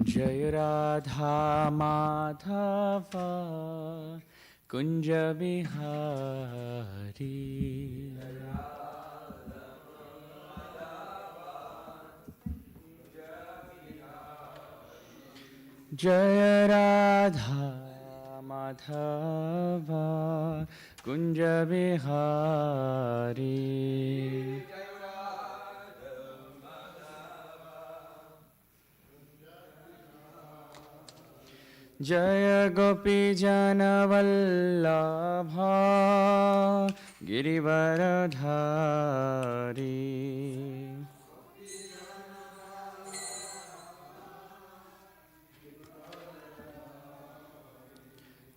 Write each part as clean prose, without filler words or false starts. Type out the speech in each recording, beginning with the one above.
Jai Radha Madhava Kunja Bihari Jai Radha Madhava Kunja Bihari Jaya Gopi Jana Vallabha Girivaradhari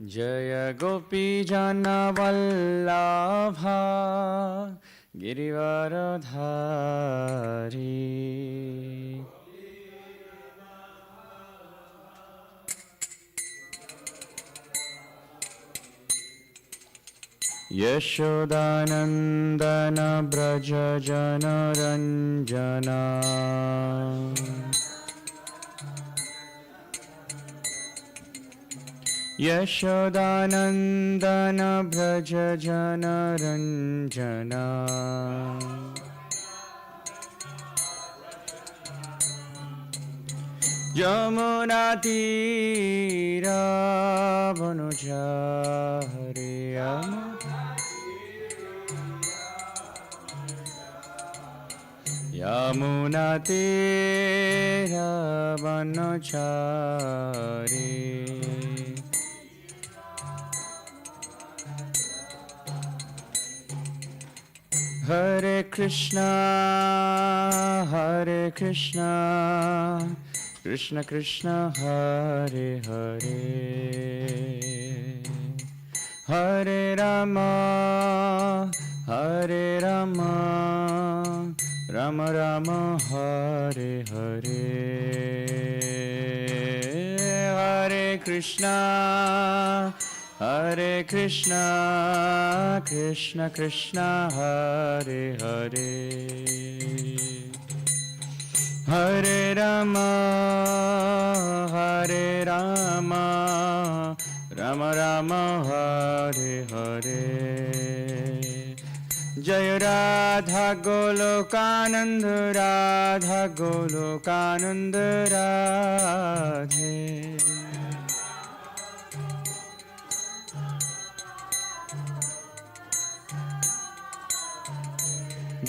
Jaya Gopi Jana Vallabha Girivaradhari Yashodanandana Braja Jana Ranjana Yashodanandana Braja Jana Ranjana Yamuna Tira Vanujari Yamuna Tira Vanujari Hare Krishna Krishna Krishna Hare Hare Hare Rama Rama Rama Hare Hare Hare Krishna Krishna Krishna Hare Hare Hare Rama Rama Rama Hare Hare Jai Radha Golokananda Radhe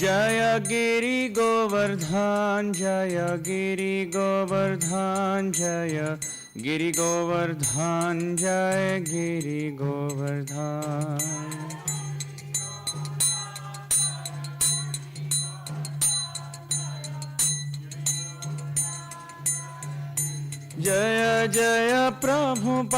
Jaya Giri Govardhan Jaya Giri Govardhan Jaya Giri Govardhan Jaya Giri Govardhan Jaya Jaya Prabhupada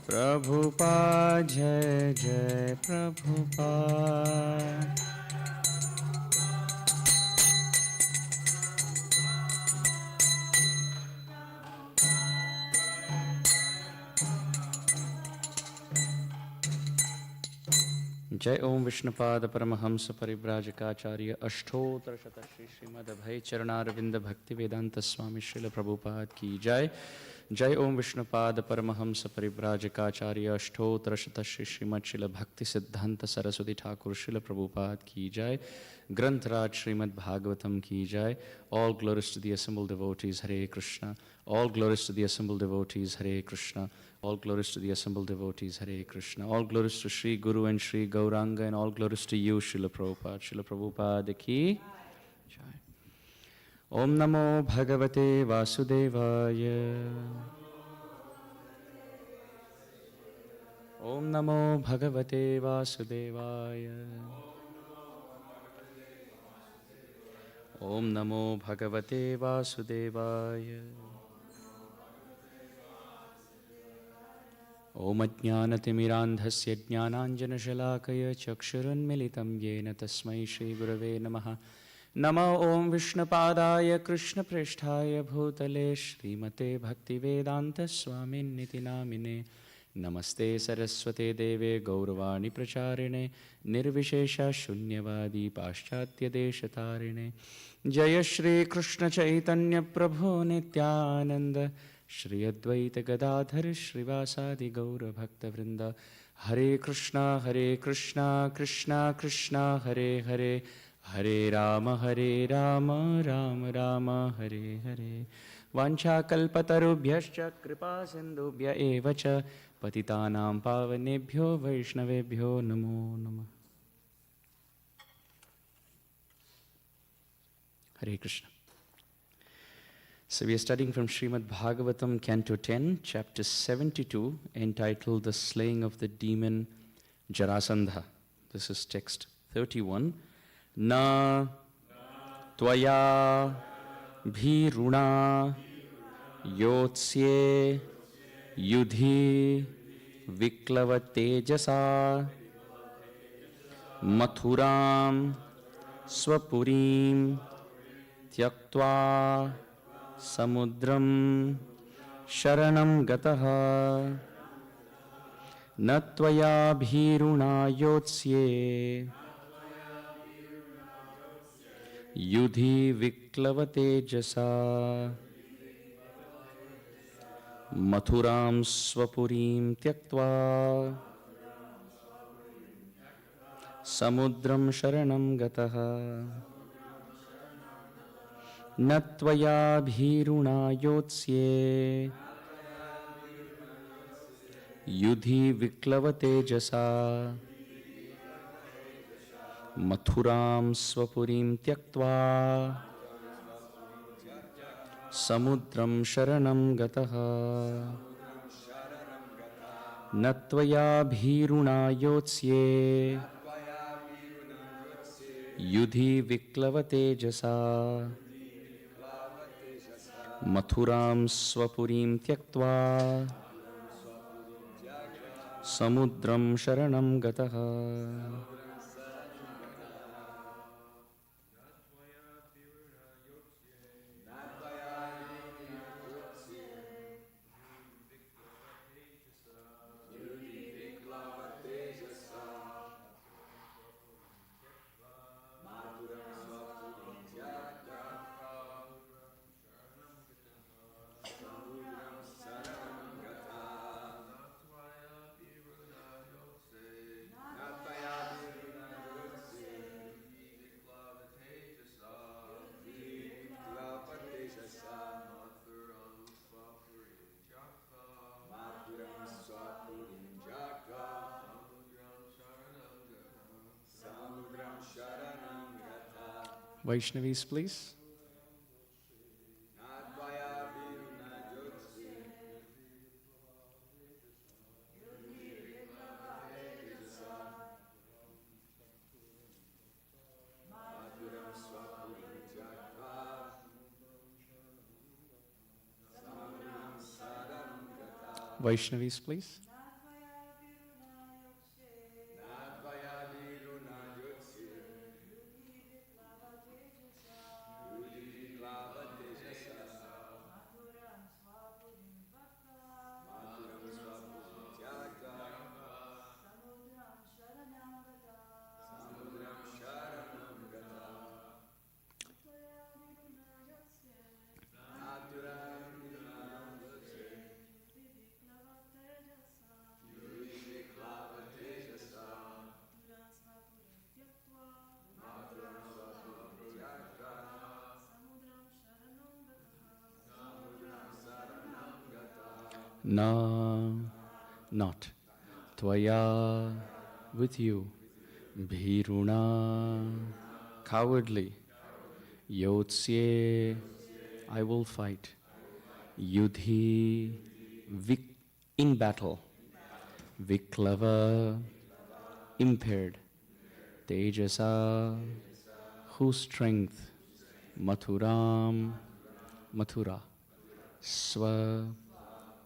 Prabhupada Jai Jai Prabhupada Jai Om Vishnupada Paramahamsa Parivrajakacarya Ashtotra Shata Shri Srimad Abhay Charanarvinda Bhakti Vedanta Swami Srila Prabhupada Ki Jai जय ओम विष्णुपाद परमहंस परिव्राजकाचार्य अष्टोत्तर श्री श्रीमद शिल भक्ति सिद्धांत सरस्वती ठाकुर शिल प्रभुपाद की जय। ग्रंथराज श्रीमद् भागवतम की जय। All glories to the assembled devotees, Hare Krishna. All glories to the assembled devotees, Hare Krishna. All glories to the assembled devotees, Hare Krishna. All glories to Shri Guru and Shri Gauranga, and all glories to you, Srila Prabhupada. Srila Prabhupada ki jai. Om Namo Bhagavate Vasudevaya. Om Namo Bhagavate Vasudevaya. Om Namo Bhagavate Vasudevaya. Om Ajnanatimirandhasya Jnananjanashalakaya Chakshurunmilitam Yena Tasmai Shri Gurave Namaha. Namo Om Vishnupadaya Krishna Prishthaya Bhutale Shrimate Bhaktivedanta Swamin Niti Namine. Namaste Saraswate Deve Gauravani Pracharine Nirvishesha Shunyavadi Paschatya Deshatarine. Jaya Shri Krishna Chaitanya Prabhu Nityananda Shri Advaita Gadadhar Shrivasadi Gaura Bhakta Vrinda. Hare Krishna Krishna Krishna Hare Hare Hare Rama Rama Rama Hare Hare. Vancha kalpatarubhyascha kripa sindhubhya evacha patitanam pavanebhyo vaishnavebhyo namo namah. Hare Krishna. So we are studying from Srimad Bhagavatam, Canto 10, Chapter 72, entitled The Slaying of the Demon Jarasandha. This is text 31. Na tvaya bhiruna yotsye yudhi viklavate mathuram swapurim tyaktva samudram sharanam gataha na tvaya bhiruna yotsye yudhi viklavate jasa mathuram swapurim tyaktva samudram sharanam gataha natvaya bhiruna yotsye yudhi viklavate jasa mathuram swapurim tyaktva samudram sharanam gataha natvaya bhiruna yotsye yudhi viklavate jasa mathuram swapurim tyaktva samudram sharanam gataha. Vaishnavis, please. Vaishnavis, please. na, not, tvaya, with you, bhiruna, cowardly, yotsye, I will fight, yudhi, in battle, viklava, impaired, tejasa, whose strength, mathuram, mathura, swa,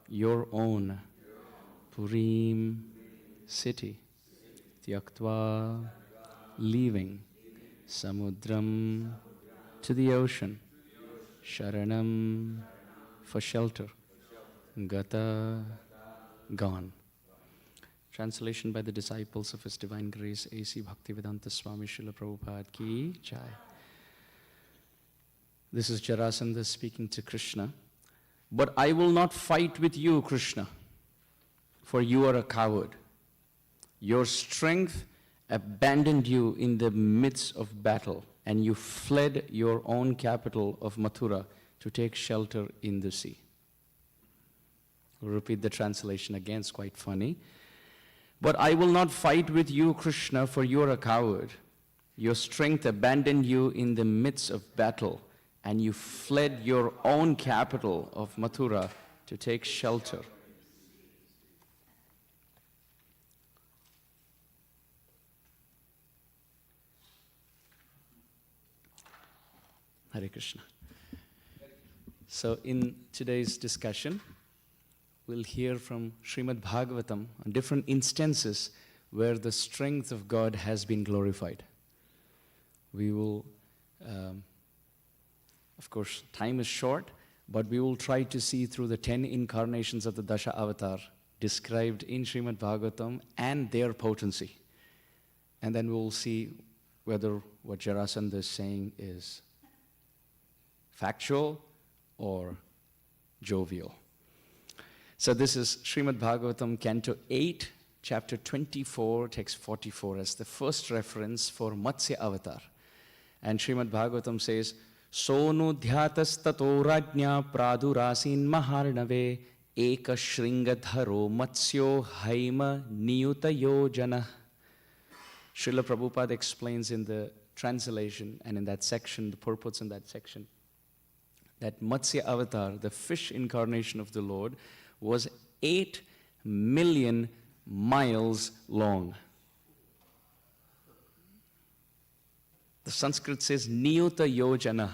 your own, purim, city, tyaktva, leaving, samudram, to the ocean, sharanam, for shelter, gata, gone. Translation by the disciples of His Divine Grace, A.C. Bhaktivedanta Swami Srila Prabhupada Ki Jai. This is Jarasandha speaking to Krishna. But I will not fight with you, Krishna, for you are a coward. Your strength abandoned you in the midst of battle, and you fled your own capital of Mathura to take shelter in the sea. We'll repeat the translation again, it's quite funny. But I will not fight with you, Krishna, for you are a coward. Your strength abandoned you in the midst of battle, and you fled your own capital of Mathura to take shelter. Hare Krishna. So in today's discussion, we'll hear from Srimad Bhagavatam on different instances where the strength of God has been glorified. We will, of course, time is short, but we will try to see through the 10 incarnations of the Dasha Avatar described in Srimad Bhagavatam and their potency. And then we'll see whether what Jarasandha is saying is factual or jovial. So this is Srimad Bhagavatam, Canto 8, Chapter 24, Text 44, as the first reference for Matsya Avatar. And Srimad Bhagavatam says, Sonu dhyatastato rajna pradurasin maharnave eka shringadharo matsyo haima niyuta yojana. Srila Prabhupada explains in the translation and in that section, the purports in that section, that Matsya Avatar, the fish incarnation of the Lord, was 8 million miles long. The Sanskrit says Niyuta Yojana,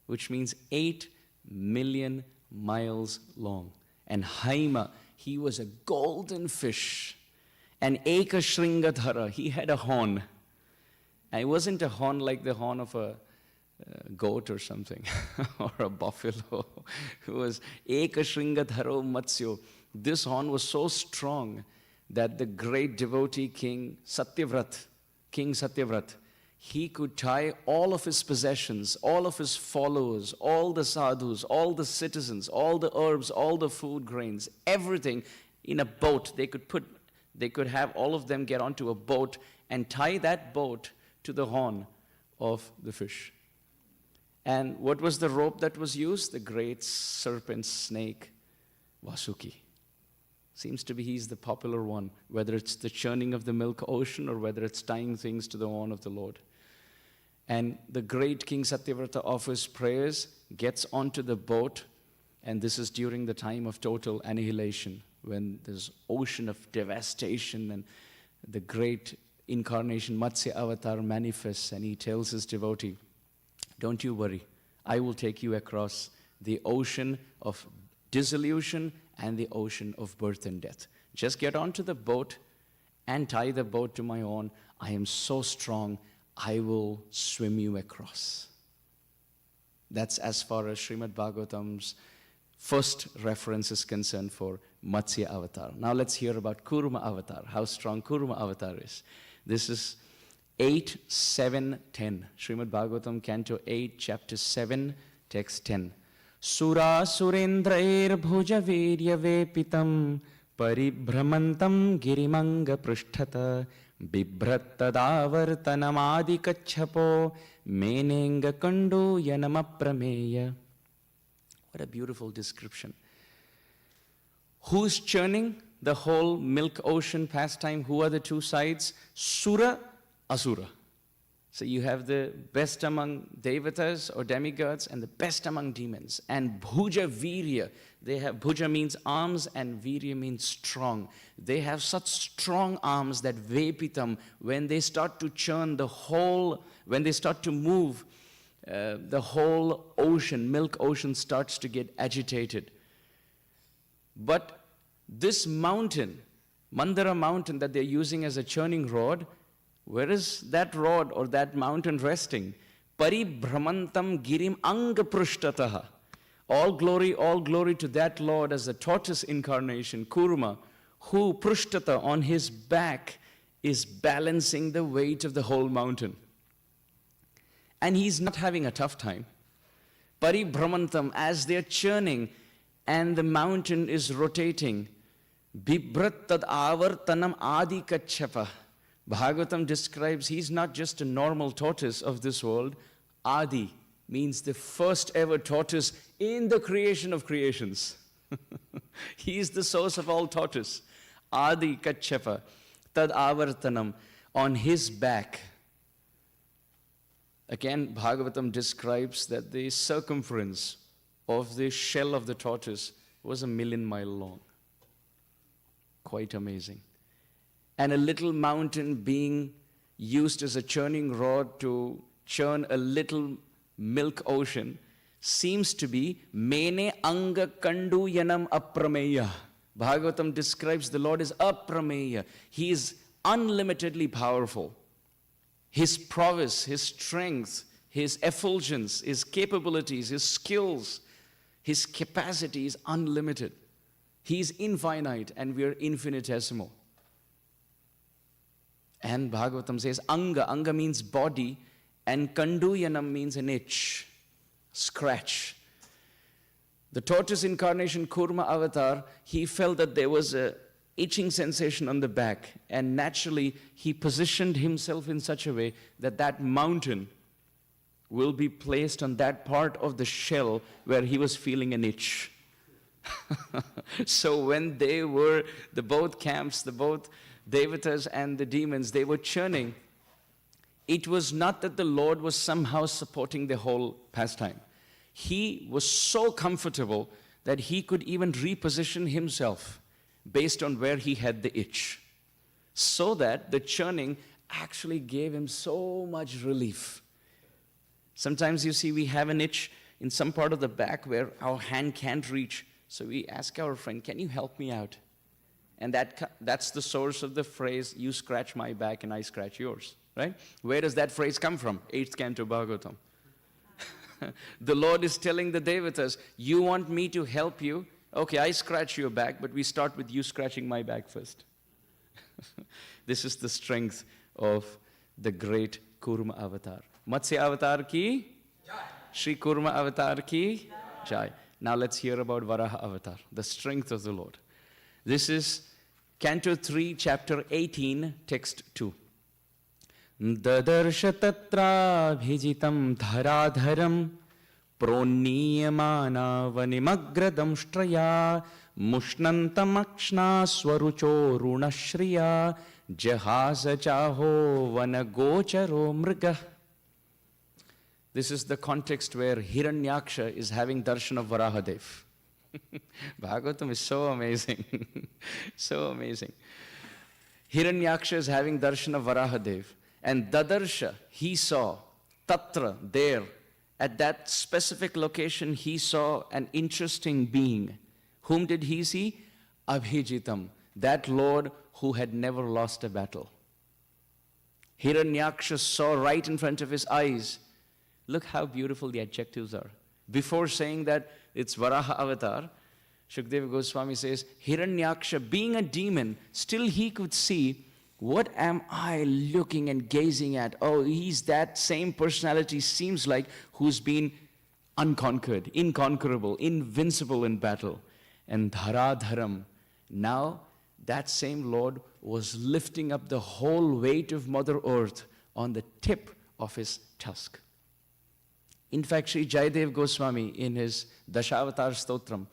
which means 8 million miles long. And Haima, he was a golden fish. And Eka Shringadhara, he had a horn. And it wasn't a horn like the horn of a goat or something, or a buffalo. It was Eka Shringadharo Matsyo. This horn was so strong that the great devotee King Satyavrat, he could tie all of his possessions, all of his followers, all the sadhus, all the citizens, all the herbs, all the food grains, everything in a boat. They could have all of them get onto a boat and tie that boat to the horn of the fish. And what was the rope that was used? The great serpent snake, Vasuki. Seems to be he's the popular one, whether it's the churning of the milk ocean or whether it's tying things to the horn of the Lord. And the great King Satyavrata offers prayers, gets onto the boat, and this is during the time of total annihilation, when there's ocean of devastation, and the great incarnation Matsya Avatar manifests, and he tells his devotee, don't you worry, I will take you across the ocean of dissolution and the ocean of birth and death. Just get onto the boat and tie the boat to my horn. I am so strong, I will swim you across. That's as far as Srimad Bhagavatam's first reference is concerned for Matsya Avatar. Now let's hear about Kurma Avatar, how strong Kurma Avatar is. This is 8, 7, 10. Srimad Bhagavatam, Canto 8, Chapter 7, Text 10. Sura surendrair bhuja virya vepitam paribhramantam girimanga prishtata bibhrattadavartanamadi kachhapo menenga kandu yanamaprameya. What a beautiful description. Who's churning the whole milk ocean pastime? Who are the two sides? Sura, Asura. So you have the best among devatas or demigods and the best among demons. And Bhuja Virya, Bhuja means arms and Virya means strong. They have such strong arms that Vepitam, when they start to churn the whole, when they start to move, the whole ocean, milk ocean starts to get agitated. But this mountain, Mandara mountain that they're using as a churning rod, where is that rod or that mountain resting? Paribhramantam girim anga prushtataha. All glory to that Lord as the tortoise incarnation, Kurma, who prushtata on his back is balancing the weight of the whole mountain. And he's not having a tough time. Paribhramantam, as they're churning and the mountain is rotating, Bibrat tad avartanam adi kachapa. Bhagavatam describes he's not just a normal tortoise of this world. Adi means the first ever tortoise in the creation of creations. He is the source of all tortoise. Adi Kachapa, Tad Avartanam, on his back. Again, Bhagavatam describes that the circumference of the shell of the tortoise was 1,000,000 miles long. Quite amazing. And a little mountain being used as a churning rod to churn a little milk ocean seems to be Mene Anga Kandu Yanam Aprameya. Bhagavatam describes the Lord as Aprameya. He is unlimitedly powerful. His prowess, his strength, his effulgence, his capabilities, his skills, his capacity is unlimited. He is infinite and we are infinitesimal. And Bhagavatam says Anga. Anga means body, and Kanduyanam means an itch, scratch. The tortoise incarnation Kurma avatar, he felt that there was a itching sensation on the back, and naturally he positioned himself in such a way that that mountain will be placed on that part of the shell where he was feeling an itch. So when they were, the both camps, the both devatas and the demons, they were churning. It was not that the Lord was somehow supporting the whole pastime. He was so comfortable that he could even reposition himself based on where he had the itch, so that the churning actually gave him so much relief. Sometimes you see we have an itch in some part of the back where our hand can't reach, so we ask our friend, can you help me out? And that's the source of the phrase, you scratch my back and I scratch yours, right? Where does that phrase come from? 8th canto Bhagavatam. The Lord is telling the devatas, you want me to help you? Okay, I scratch your back, but we start with you scratching my back first. This is the strength of the great Kurma avatar. Matsya avatar ki? Jai. Shri Kurma avatar ki? Jai. Now let's hear about Varaha avatar, the strength of the Lord. This is Canto 3, Chapter 18, Text 2. Dadarsha tatra bhijitam dharadharam pronniyamana vanimagradam shtraya mushnantamakshna swarucho runashriya jahasa chaho vanagocharo mriga. This is the context where Hiranyaksha is having darshan of Varahadev. Bhagavatam is so amazing. So amazing. Hiranyaksha is having darshan of Varahadev. And Dadarsha, he saw, Tatra, there, at that specific location, he saw an interesting being. Whom did he see? Abhijitam, that Lord who had never lost a battle. Hiranyaksha saw right in front of his eyes. Look how beautiful the adjectives are. Before saying that it's Varaha avatar, Shukadeva Goswami says, Hiranyaksha, being a demon, still he could see, what am I looking and gazing at? Oh, he's that same personality, seems like, who's been unconquered, inconquerable, invincible in battle. And Dharadharam, now that same Lord was lifting up the whole weight of Mother Earth on the tip of his tusk. In fact, Sri Jayadev Goswami, in his Dashavatar Stotram,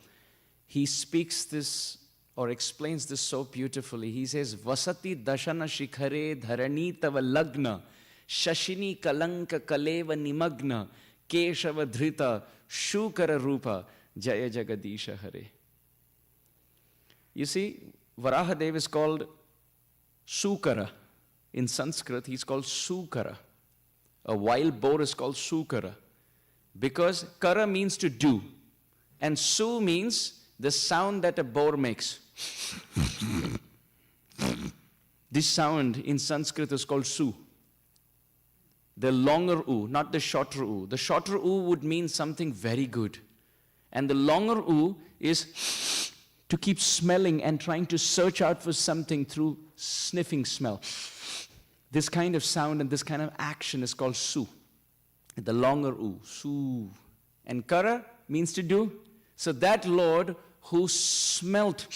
he speaks this or explains this so beautifully. He says, Vasati dashana shikhare dharani tava lagna, shashini kalanka kaleva nimagna, keshava dhrita, shukara rupa, jaya jagadisha hare. You see, Varahadev is called Sukara. In Sanskrit, he's called Sukara. A wild boar is called Sukara. Because kara means to do. And su means the sound that a boar makes. This sound in Sanskrit is called su. The longer u, not the shorter u. The shorter u would mean something very good. And the longer u is to keep smelling and trying to search out for something through sniffing smell. This kind of sound and this kind of action is called su. The longer u, su. And kara means to do. So that Lord who smelt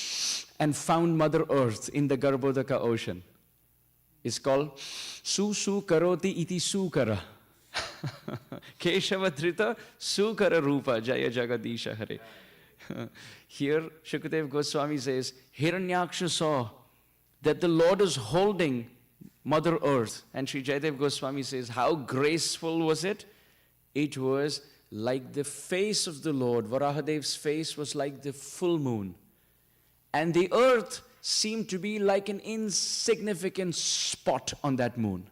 and found Mother Earth in the Garbhodaka ocean is called Su Su Karoti Iti Sukara. Keshava Dhrita Sukara Rupa Jaya Jagadisha Hare. Here Shukadev Goswami says, Hiranyaksha saw that the Lord is holding Mother Earth. And Sri Jayadev Goswami says, how graceful was it? It was like the face of the Lord. Varahadev's face was like the full moon. And the earth seemed to be like an insignificant spot on that moon.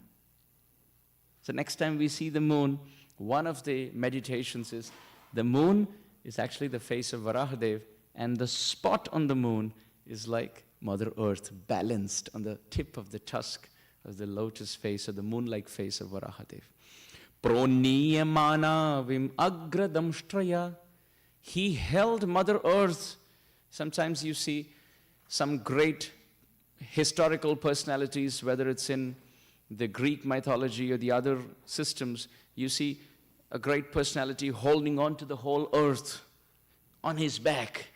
So next time we see the moon, one of the meditations is, the moon is actually the face of Varahadev, and the spot on the moon is like Mother Earth, balanced on the tip of the tusk of the lotus face, or the moon-like face of Varahadev. Proniyamana vim agradamshtraya. He held Mother Earth. Sometimes you see some great historical personalities, whether it's in the Greek mythology or the other systems, you see a great personality holding on to the whole earth on his back.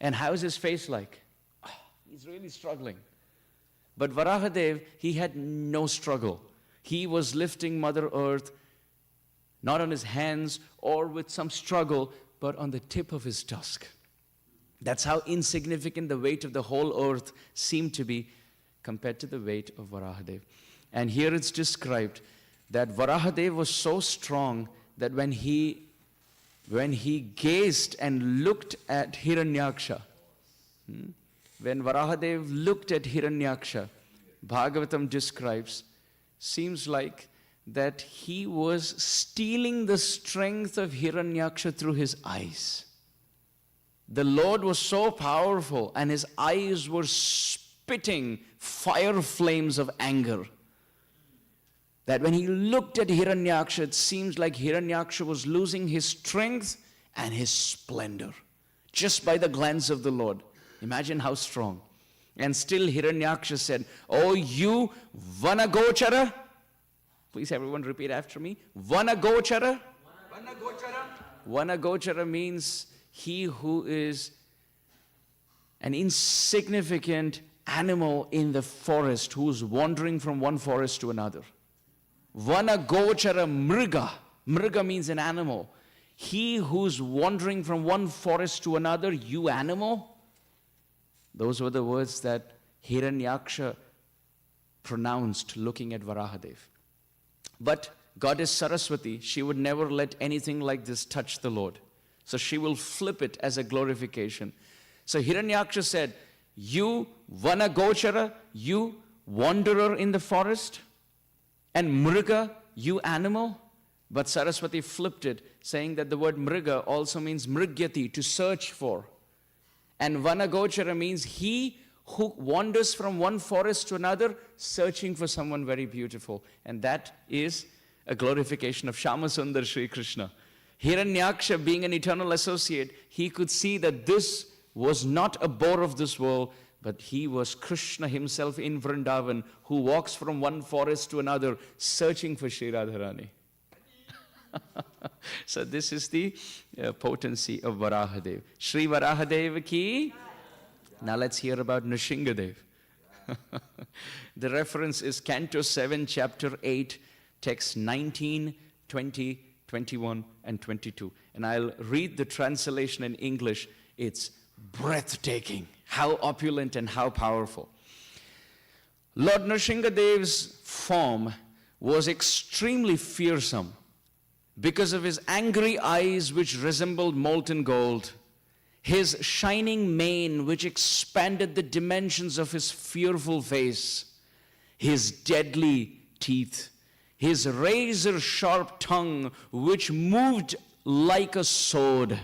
And how is his face like? Oh, he's really struggling. But Varahadev, he had no struggle. He was lifting Mother Earth, not on his hands or with some struggle, but on the tip of his tusk. That's how insignificant the weight of the whole earth seemed to be compared to the weight of Varahadev. And here it's described that Varahadev was so strong that when he gazed and looked at Hiranyaksha, when Varahadev looked at Hiranyaksha, Bhagavatam describes, seems like that he was stealing the strength of Hiranyaksha through his eyes. The Lord was so powerful and his eyes were spitting fire flames of anger, that when he looked at Hiranyaksha, it seems like Hiranyaksha was losing his strength and his splendor just by the glance of the Lord. Imagine how strong. And still Hiranyaksha said, "Oh, you Vanagochara." Please everyone repeat after me. Vanagochara. Vanagochara. Vanagochara means he who is an insignificant animal in the forest, who is wandering from one forest to another. Vanagochara mriga. Mriga means an animal. He who's wandering from one forest to another, you animal. Those were the words that Hiranyaksha pronounced looking at Varahadev. But Goddess Saraswati, she would never let anything like this touch the Lord. So she will flip it as a glorification. So Hiranyaksha said, "You Vanagochara, you wanderer in the forest, and Mriga, you animal." But Saraswati flipped it, saying that the word Mriga also means Mrigyati, to search for. And Vanagochara means he who wanders from one forest to another, searching for someone very beautiful. And that is a glorification of Shyamasundar Sri Krishna. Hiranyaksha, being an eternal associate, he could see that this was not a boar of this world, but he was Krishna himself in Vrindavan, who walks from one forest to another, searching for Shri Radharani. So this is the potency of Varahadev. Shri Varahadev ki. Now let's hear about Nrsingadev. The reference is Canto 7, Chapter 8, texts 19, 20, 21, and 22. And I'll read the translation in English. It's breathtaking How opulent and how powerful. Lord Nrsingadev's form was extremely fearsome because of his angry eyes which resembled molten gold, his shining mane which expanded the dimensions of his fearful face, his deadly teeth, his razor-sharp tongue which moved like a sword,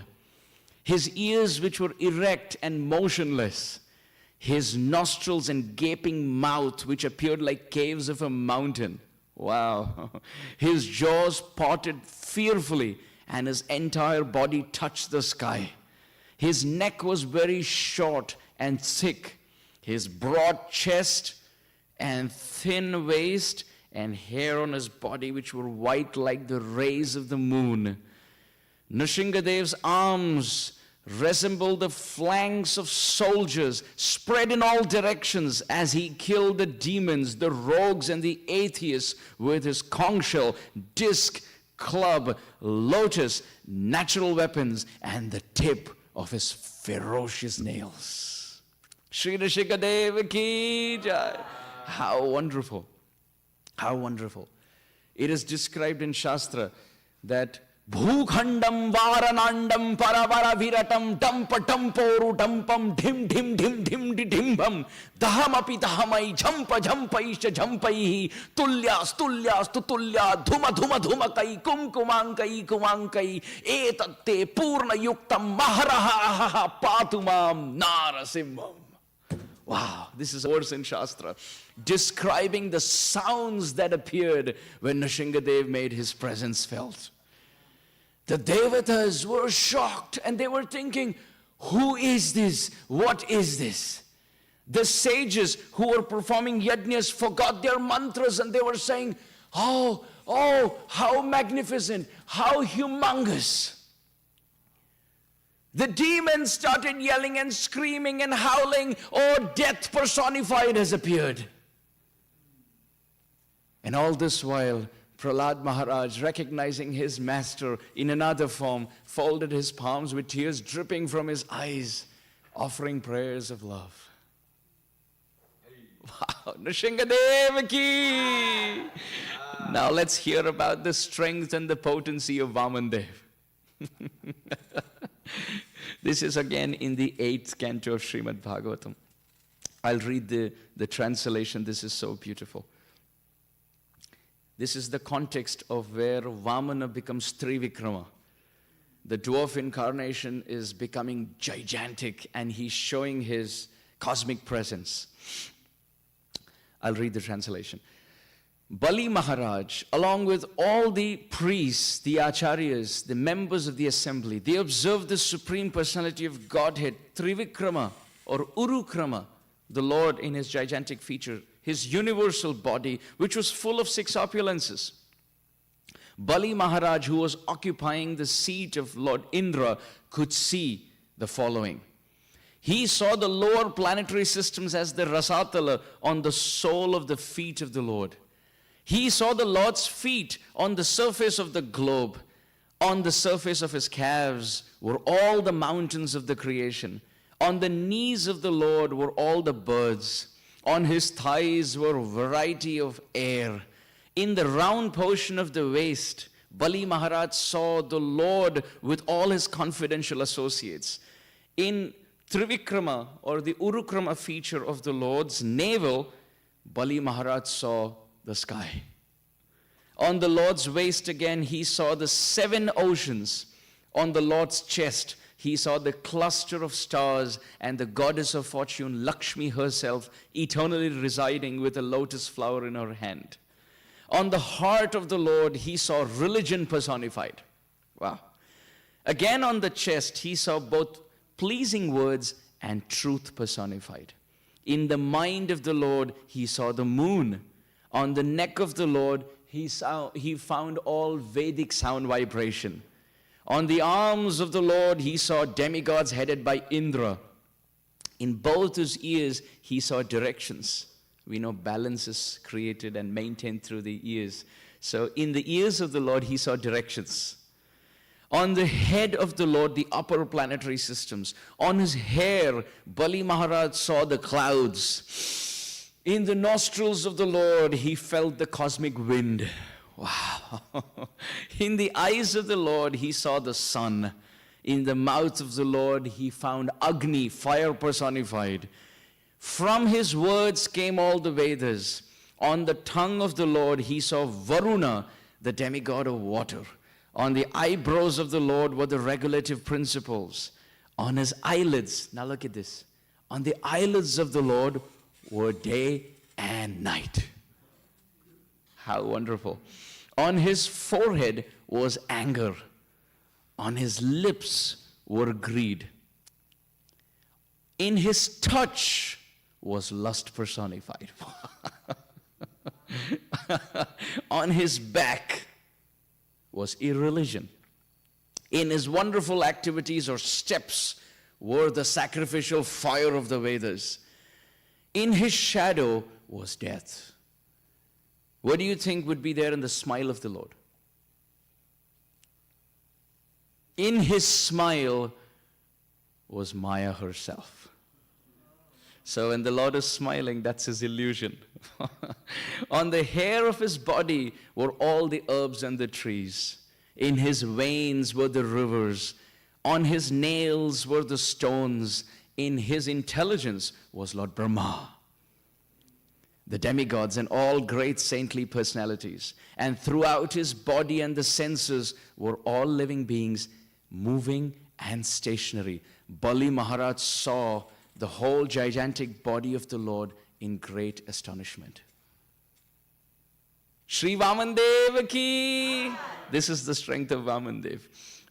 his ears which were erect and motionless, his nostrils and gaping mouth which appeared like caves of a mountain. Wow. His jaws parted fearfully and his entire body touched the sky. His neck was very short and thick. His broad chest and thin waist and hair on his body which were white like the rays of the moon. Nrsingadev's arms resembled the flanks of soldiers spread in all directions as he killed the demons, the rogues and the atheists with his conch shell, disc, club, lotus, natural weapons, and the tip of his ferocious nails. Shri Nrsingadev ki jai. How wonderful. How wonderful. It is described in Shastra that Bhukhandam Varanandam Paravara Viratam Dampa Damporu Dampam Dim Dim Dim Dim Dimbam Dahamapi Dahamai Jampa Jampaisha Jampaihi Tulyas Tulyas Tutulya Dhuma Dhuma Dhuma Kai Kumkumankai Kumankai Etatte Purna Yuktam Maharaha Patumam Narasimham. Wow, this is a verse in Shastra describing the sounds that appeared when Nrsingadev made his presence felt. The Devatas were shocked and they were thinking, who is this? What is this? The sages who were performing yajnas forgot their mantras and they were saying, oh, how magnificent, how humongous. The demons started yelling and screaming and howling, oh, death personified has appeared. And all this while, Prahlad Maharaj, recognizing his master in another form, folded his palms with tears dripping from his eyes, offering prayers of love. Wow, Nrsingadev ki! Now let's hear about the strength and the potency of Vamandev. This is again in the 8th canto of Srimad Bhagavatam. I'll read the translation. This is so beautiful. This is the context of where Vamana becomes Trivikrama. The dwarf incarnation is becoming gigantic and he's showing his cosmic presence. I'll read the translation. Bali Maharaj, along with all the priests, the acharyas, the members of the assembly, they observed the Supreme Personality of Godhead, Trivikrama or Urukrama, the Lord in his gigantic feature, his universal body, which was full of 6 opulences. Bali Maharaj, who was occupying the seat of Lord Indra, could see the following. He saw the lower planetary systems as the rasatala on the sole of the feet of the Lord. He saw the Lord's feet on the surface of the globe. On the surface of his calves were all the mountains of the creation. On the knees of the Lord were all the birds. On his thighs were a variety of air. In the round portion of the waist, Bali Maharaj saw the Lord with all his confidential associates. In Trivikrama or the Urukrama feature of the Lord's navel, Bali Maharaj saw the sky. On the Lord's waist again, he saw the 7 oceans. On the Lord's chest, he saw the cluster of stars and the goddess of fortune, Lakshmi herself, eternally residing with a lotus flower in her hand. On the heart of the Lord, he saw religion personified. Wow. Again on the chest, he saw both pleasing words and truth personified. In the mind of the Lord, he saw the moon. On the neck of the Lord, he found all Vedic sound vibration. On the arms of the Lord, he saw demigods headed by Indra. In both his ears, he saw directions. We know balance is created and maintained through the ears. So in the ears of the Lord, he saw directions. On the head of the Lord, the upper planetary systems. On his hair, Bali Maharaj saw the clouds. In the nostrils of the Lord, he felt the cosmic wind. Wow. In the eyes of the Lord, he saw the sun. In the mouth of the Lord, he found Agni, fire personified. From his words came all the Vedas. On the tongue of the Lord, he saw Varuna, the demigod of water. On the eyebrows of the Lord were the regulative principles. On his eyelids, now look at this. On the eyelids of the Lord were day and night. How wonderful. On his forehead was anger. On his lips were greed. In his touch was lust personified. On his back was irreligion. In his wonderful activities or steps were the sacrificial fire of the Vedas. In his shadow was death. What do you think would be there in the smile of the Lord? In his smile was Maya herself. So when the Lord is smiling, that's his illusion. On the hair of his body were all the herbs and the trees. In his veins were the rivers. On his nails were the stones. In his intelligence was Lord Brahma, the demigods and all great saintly personalities. And throughout his body and the senses were all living beings, moving and stationary. Bali Maharaj saw the whole gigantic body of the Lord in great astonishment. Shri Vamandev ki! This is the strength of Vamandev.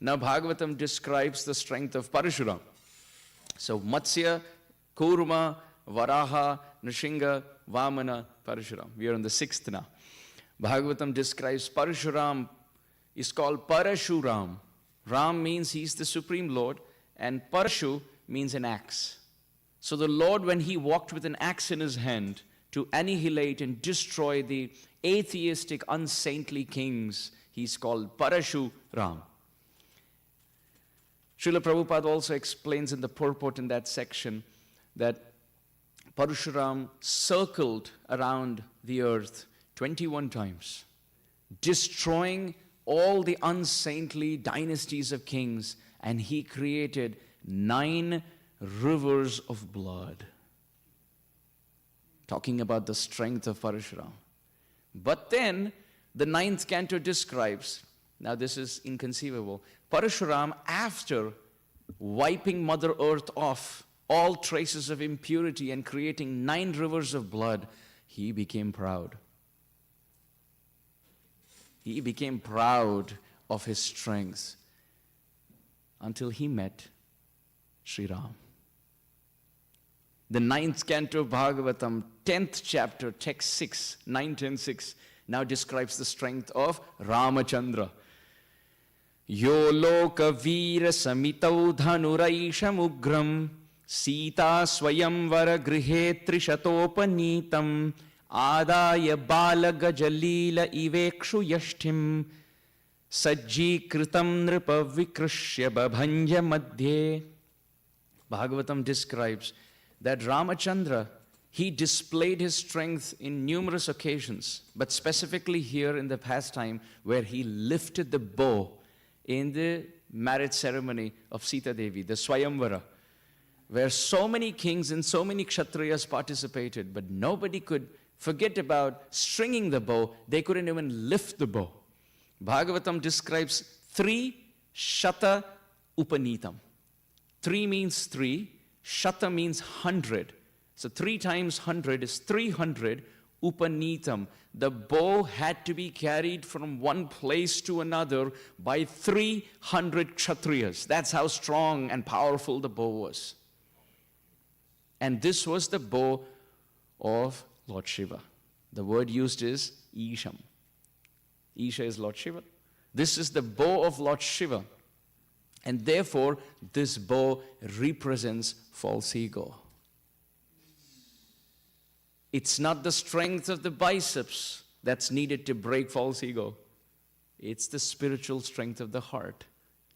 Now Bhagavatam describes the strength of Parashuram. So Matsya, Kurma, Varaha, Nrsinga, Vamana, Parashuram. We are on the 6th now. Bhagavatam describes Parashuram is called Parashuram. Ram means he's the Supreme Lord, and Parashu means an axe. So the Lord, when he walked with an axe in his hand to annihilate and destroy the atheistic, unsaintly kings, he's called Parashuram. Srila Prabhupada also explains in the purport in that section that Parashuram circled around the earth 21 times, destroying all the unsaintly dynasties of kings, and he created 9 rivers of blood. Talking about the strength of Parashuram. But then, the 9th canto describes, now this is inconceivable, Parashuram, after wiping Mother Earth off all traces of impurity and creating 9 rivers of blood, he became proud. He became proud of his strength until he met Sri Ram. The 9th canto of Bhagavatam, 10th chapter, text 6, 9, 10, 6, now describes the strength of Ramachandra. Yo loka veera samitau dhanuraishamugram Sita swayamvara grihe trishatopanītam Adaya balagajalila ivekshu yashtim Sajjikritam nripa vikrushya babhanja madhye. Bhagavatam describes that Ramachandra, he displayed his strength in numerous occasions, but specifically here in the pastime where he lifted the bow in the marriage ceremony of Sita Devi, the Swayamvara, where so many kings and so many kshatriyas participated, but nobody could forget about stringing the bow. They couldn't even lift the bow. Bhagavatam describes 3 shata upanitam. 3 means 3, shata means 100. So 3 times 100 is 300 upanitam. The bow had to be carried from one place to another by 300 kshatriyas. That's how strong and powerful the bow was. And this was the bow of Lord Shiva. The word used is Isham. Isha is Lord Shiva. This is the bow of Lord Shiva. And therefore, this bow represents false ego. It's not the strength of the biceps that's needed to break false ego. It's the spiritual strength of the heart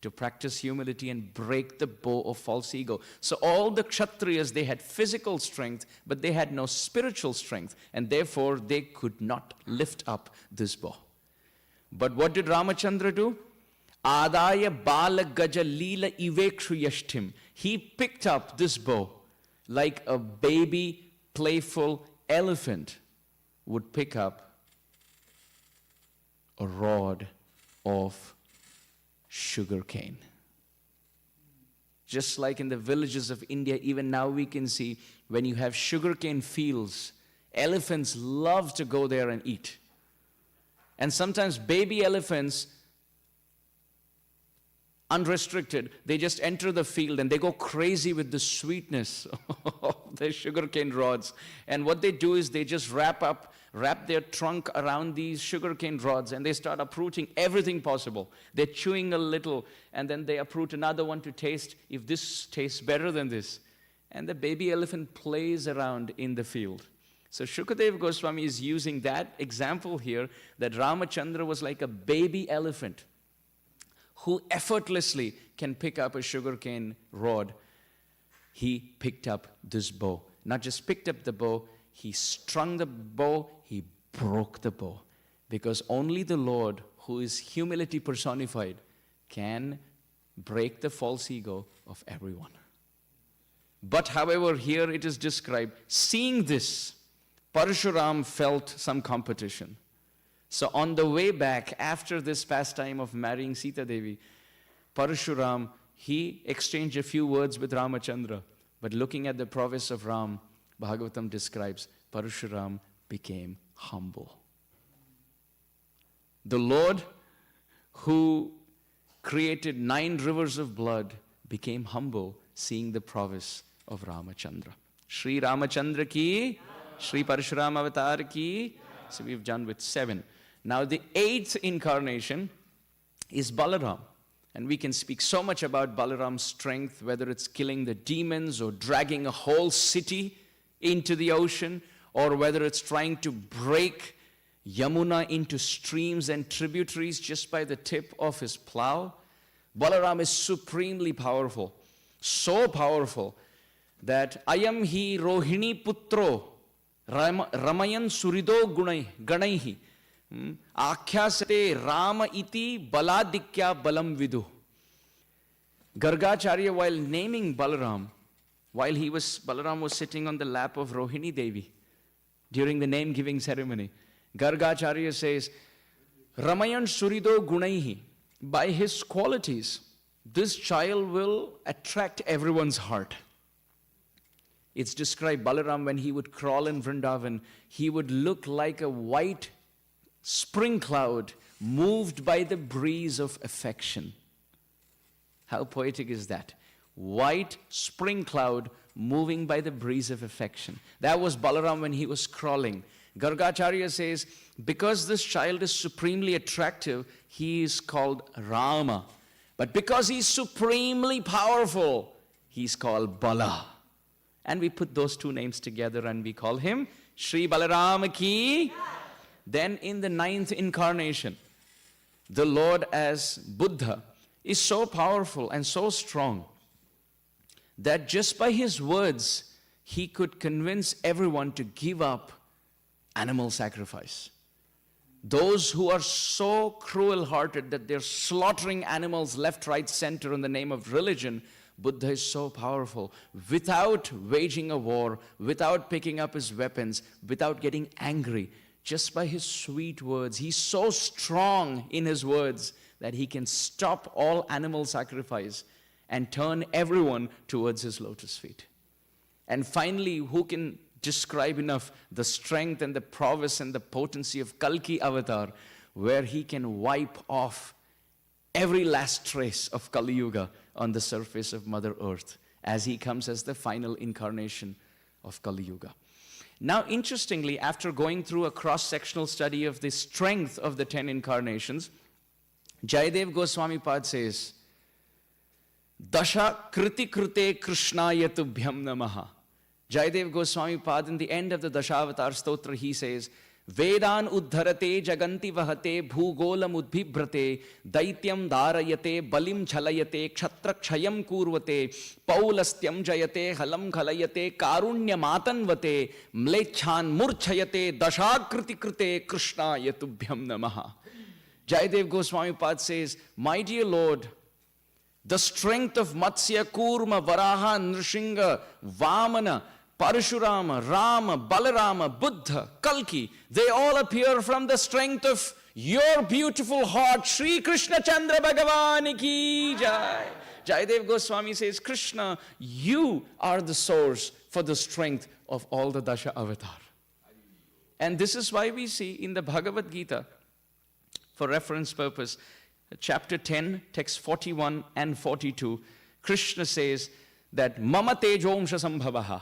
to practice humility and break the bow of false ego. So all the Kshatriyas, they had physical strength, but they had no spiritual strength, and therefore they could not lift up this bow. But what did Ramachandra do? Adaya bala gaja lila ivekshu yashtim. He picked up this bow like a baby, playful elephant would pick up a rod of sugar cane. Just like in the villages of India, even now we can see when you have sugarcane fields, elephants love to go there and eat. And sometimes baby elephants, unrestricted, they just enter the field and they go crazy with the sweetness of the sugarcane rods. And what they do is they just wrap their trunk around these sugarcane rods and they start uprooting everything possible. They're chewing a little and then they uproot another one to taste if this tastes better than this. And the baby elephant plays around in the field. So Shukadeva Goswami is using that example here, that Ramachandra was like a baby elephant who effortlessly can pick up a sugarcane rod. He picked up this bow. Not just picked up the bow, he strung the bow, he broke the bow. Because only the Lord, who is humility personified, can break the false ego of everyone. But however, here it is described, seeing this, Parshuram felt some competition. So on the way back, after this pastime of marrying Sita Devi, Parshuram, he exchanged a few words with Ramachandra. But looking at the prowess of Ram, Bhagavatam describes Parshuram became humble. The Lord who created 9 rivers of blood became humble, seeing the prowess of Ramachandra. Shri Ramachandra ki, Shri Parshuram Avatar ki. So we've done with 7. Now the 8th incarnation is Balaram. And we can speak so much about Balaram's strength, whether it's killing the demons or dragging a whole city into the ocean, or whether it's trying to break Yamuna into streams and tributaries just by the tip of his plow. Balaram is supremely powerful. So powerful that Ayam hi Rohini Putro Ramayan Surido Ganaihi Akhyasate Rama iti Baladikya Balam Vidu. Gargacharya, while naming Balaram, Balaram was sitting on the lap of Rohini Devi during the name-giving ceremony, Gargacharya says, Ramayan Surido Gunaihi, by his qualities, this child will attract everyone's heart. It's described Balaram, when he would crawl in Vrindavan, he would look like a white spring cloud moved by the breeze of affection. How poetic is that? White spring cloud moving by the breeze of affection. That was Balaram when he was crawling. Gargacharya says, because this child is supremely attractive, he is called Rama. But because he's supremely powerful, he's called Bala. And we put those 2 names together and we call him Shri Balarama ki. Yeah. Then in the 9th incarnation, the Lord as Buddha is so powerful and so strong that just by his words, he could convince everyone to give up animal sacrifice. Those who are so cruel-hearted that they're slaughtering animals left, right, center in the name of religion, Buddha is so powerful. Without waging a war, without picking up his weapons, without getting angry, just by his sweet words, he's so strong in his words that he can stop all animal sacrifice and turn everyone towards his lotus feet. And finally, who can describe enough the strength and the prowess and the potency of Kalki Avatar, where he can wipe off every last trace of Kali Yuga on the surface of Mother Earth as he comes as the final incarnation of Kali Yuga. Now, interestingly, after going through a cross-sectional study of the strength of the 10 incarnations, Jayadev Goswami Pad says, Dasha kriti krute krishnaya tubhyam namaha. Jayadev Goswami Pad, in the end of the Dashavatar Stotra, he says, Vedan uddharate jaganti vahate bhugolam udbhibrate daityam dharayate balim jhalayate kshatra kshayam kurvate paulastyam jayate halam khalayate karunya matanvate mlechan murchayate dashakriti krite krishna yatubhyam namaha. Jayadev Goswami Pad says, my dear Lord, the strength of Matsya, Kurma, Varaha, Nrsinga, Vamana, Parashurama, Rama, Balarama, Buddha, Kalki, they all appear from the strength of your beautiful heart, Sri Krishna Chandra Bhagavan ki jai. Jayadev Goswami says, Krishna, you are the source for the strength of all the Dasha Avatar. And this is why we see in the Bhagavad Gita, for reference purpose, chapter 10, text 41 and 42, Krishna says that Mama Tejomsha Sambhavaha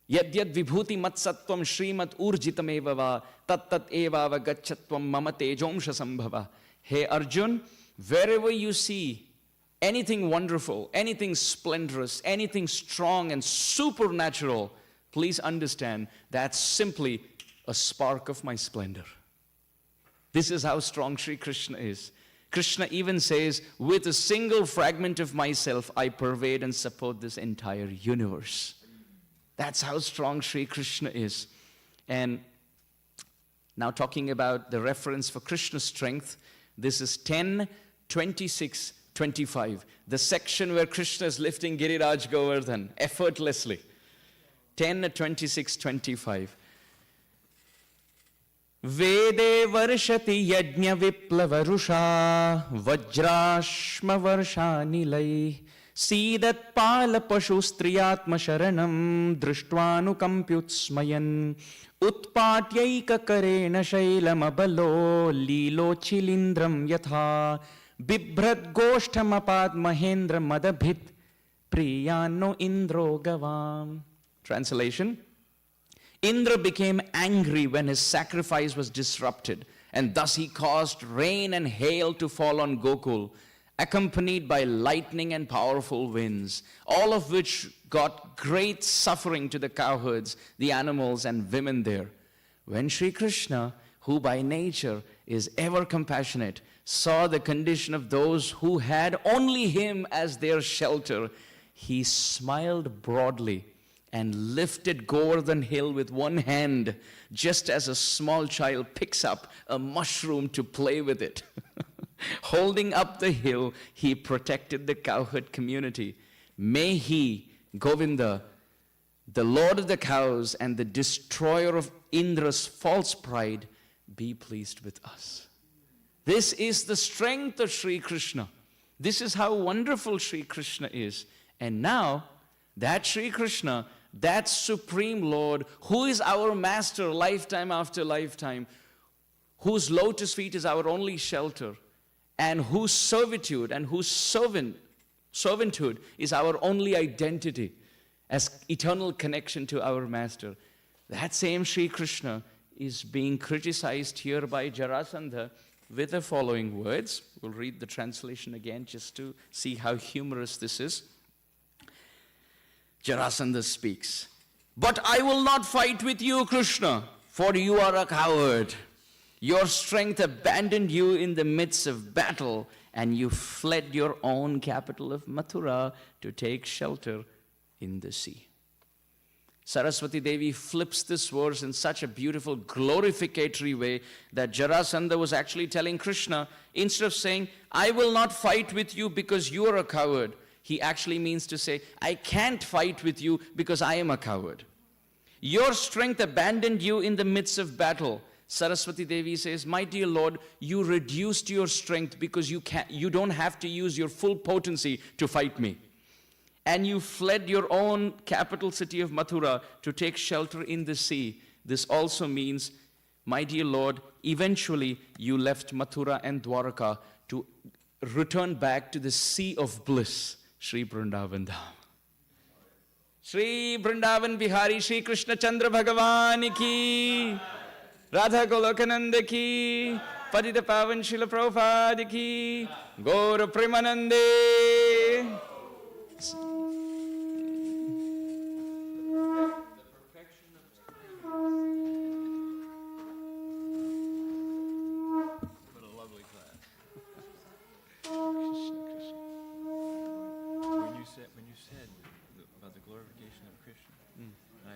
Yadyad Vibhuti Matsattvam Srimat Urjitam Evava Tat Tat Evava Gachatvam Mama Tejomsha Sambhava. Hey Arjun, wherever you see anything wonderful, anything splendorous, anything strong and supernatural, please understand that's simply a spark of my splendor. This is how strong Sri Krishna is. Krishna even says, with a single fragment of myself, I pervade and support this entire universe. That's how strong Sri Krishna is. And now talking about the reference for Krishna's strength, this is 10, 26, 25. The section where Krishna is lifting Giriraj Govardhan effortlessly. 10, 26, 25. Vede varshati yajna viplavarusha vajrashma varshanilai Sidat pala pashu striyatma sharanam drishtvanu kampyutsmayan utpatyaika karena shailam abalo lilo chilindram yatha bibhrad goshtamapad mahendra madabhit priyano indro gavam. Translation: Indra became angry when his sacrifice was disrupted, and thus he caused rain and hail to fall on Gokul, accompanied by lightning and powerful winds, all of which got great suffering to the cowherds, the animals, and women there. When Sri Krishna, who by nature is ever compassionate, saw the condition of those who had only him as their shelter, he smiled broadly and lifted Govardhan Hill with one hand, just as a small child picks up a mushroom to play with it. Holding up the hill, he protected the cowherd community. May he, Govinda, the Lord of the cows and the destroyer of Indra's false pride, be pleased with us. This is the strength of Sri Krishna. This is how wonderful Sri Krishna is. And now, that Sri Krishna, that Supreme Lord, who is our master lifetime after lifetime, whose lotus feet is our only shelter, and whose servitude and whose servanthood is our only identity as eternal connection to our master. That same Sri Krishna is being criticized here by Jarasandha with the following words. We'll read the translation again just to see how humorous this is. Jarasandha speaks, "But I will not fight with you, Krishna, for you are a coward. Your strength abandoned you in the midst of battle, and you fled your own capital of Mathura to take shelter in the sea." Saraswati Devi flips this verse in such a beautiful glorificatory way that Jarasandha was actually telling Krishna, instead of saying, "I will not fight with you because you are a coward," he actually means to say, "I can't fight with you because I am a coward. Your strength abandoned you in the midst of battle." Saraswati Devi says, "My dear Lord, you reduced your strength because you don't have to use your full potency to fight me. And you fled your own capital city of Mathura to take shelter in the sea. This also means, my dear Lord, eventually you left Mathura and Dwaraka to return back to the sea of bliss, Sri Vrindavan Dham." Sri Vrindavan Bihari Sri Krishna Chandra Bhagavan ki, Radha Golokananda ki, Padita Pavan Srila Prabhupada ki, Gaura Premanande.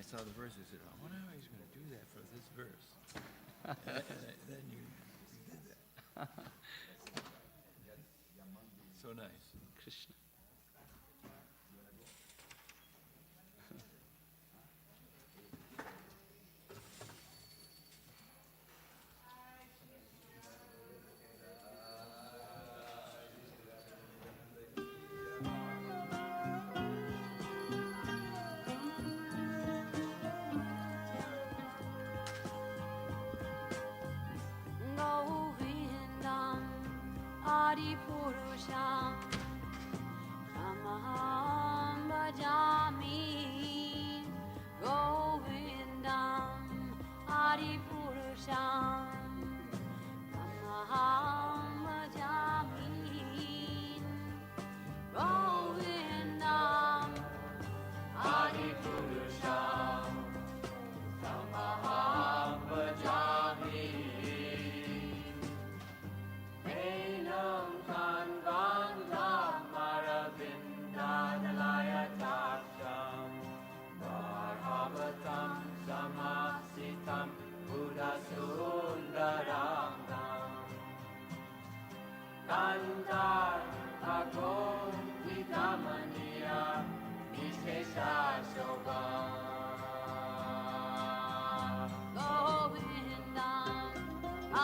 saw the verse, I said, I wonder how he's going to do that for this verse. and then you did that. So nice. Krishna. Govindam Adipurusham Tamaham Bhajami Govindam Adipurusham Tamaham Bhajami Govindam Adipurusham Tamaham Bhajami Enam Kanvandam Maravindadalaya Taksham Varhavatam Samasitam Buddhasundaram Kandar Bhagom Vidamaniya Vishesha Shobham Govindam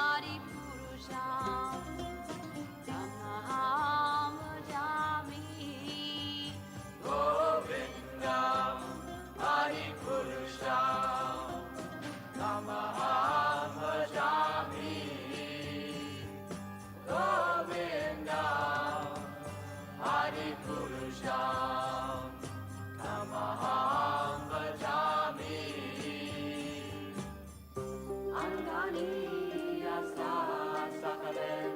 Adipurusham Tamaham Bhajami Govindam Adipurusham Tamaham Bhajami Govindam Adipurusham Tamaham Bhajami Angani Yasa Sakalem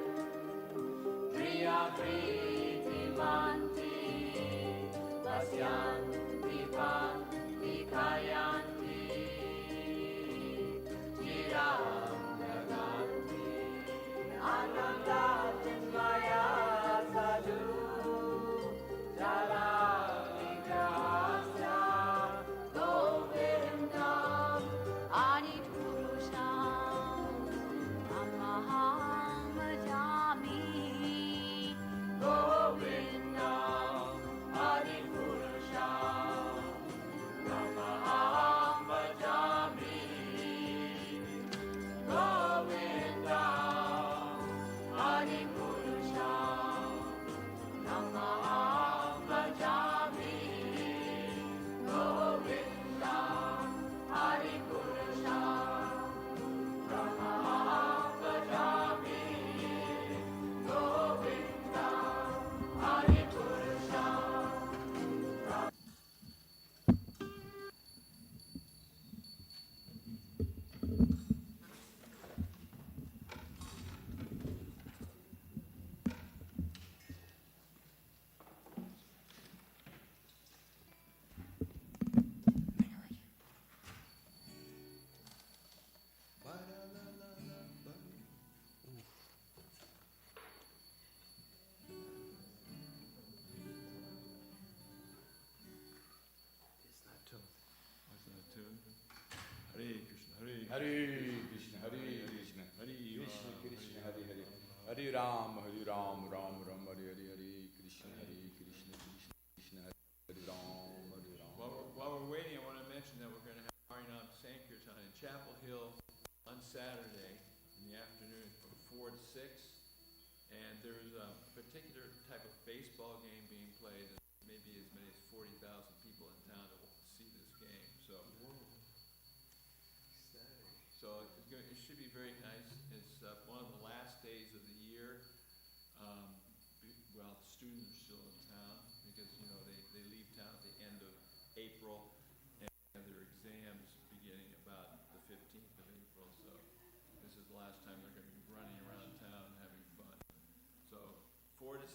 Priya Priti Manti Vasyanti Panti Kayanti Chiram Naganti Ananda Chinmaya Sadhu Jala Vigrahasya Govindam Adipurusham Tamaham Bhajami Govindam Adipurusham Tamaham Bhajami Govindam Adipurusham Tamaham Bhajami Govindam Adipurusham Tamaham Bhajami Govindam Adipurusham What's that tune? Hare Krishna, Hare Hare Krishna, Hare Krishna, Hare Krishna Ram, Krishna, Hare Hare, Hare Ram, Hare Ram, Ram Ram, Hare Hare, Hare Krishna, Hare Krishna, Krishna Krishna, Hare Ram, Hare Ram. While we're waiting, I want to mention that we're going to have Harinam Sankirtan in Chapel Hill on Saturday in the afternoon from 4 to 6. And there's a particular type of baseball game being played, and maybe as many as 40,000 people in town that will see this game. So it should be very nice. It's one of the last days of the year. Well, the students are still in town because, you know, they leave town at the end of April and have their exams beginning about the 15th of April. So this is the last time they're going to be running around town and having fun. So 4 to 6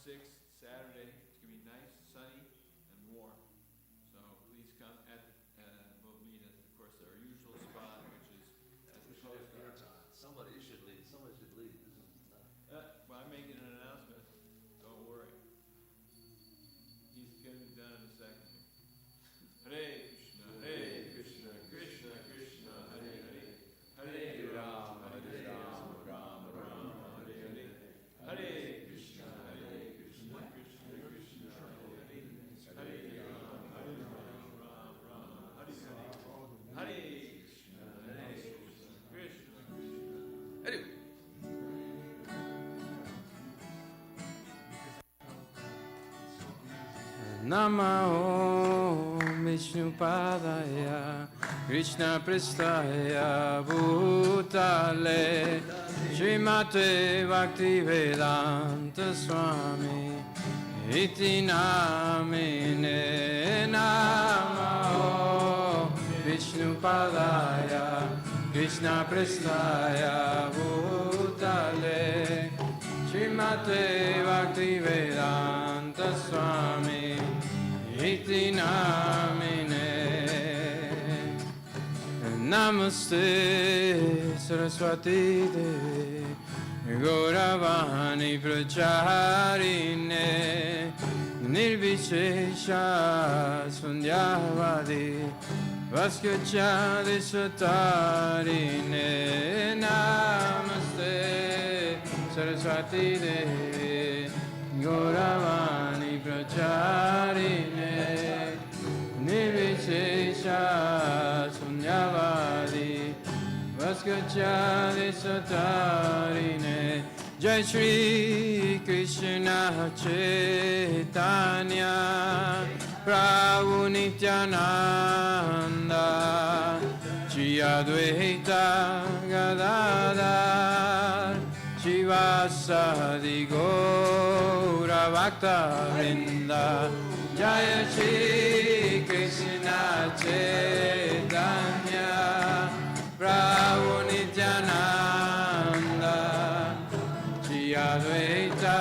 Saturday. It's going to be nice, sunny, and warm. So please come. We'll meet at, of course, our usual spot, which is at the Coast Guard. Somebody should lead. Somebody should lead. This is Well, I'm making an announcement. Don't worry. He's going to be done in a second here. Hare Krishna, Hare Krishna, Namo Vishnupadaya Krishna Prestaya Bhutale Srimate Bhaktivedanta Swami Iti Namine Namo Vishnupadaya Krishna Prestaya Bhutale Srimate Bhaktivedanta Swami Iti Namine Namaste Saraswati Devi Gauravani Pracharine Nirvishesha Sundhyavadi Vaskachadi Satarine Namaste Saraswati Devi Gauravani Pracharine Nirvishesha Sunyavadi Vaskachadi Satarine Jai Shri Krishna Chaitanya Prabhu Nityananda Shri Advaita Gadadhar Shivasadi Gaura Bhakta Vrinda Jaya Shri Krishna Chaitanya Prabhu Nityananda Shri Advaita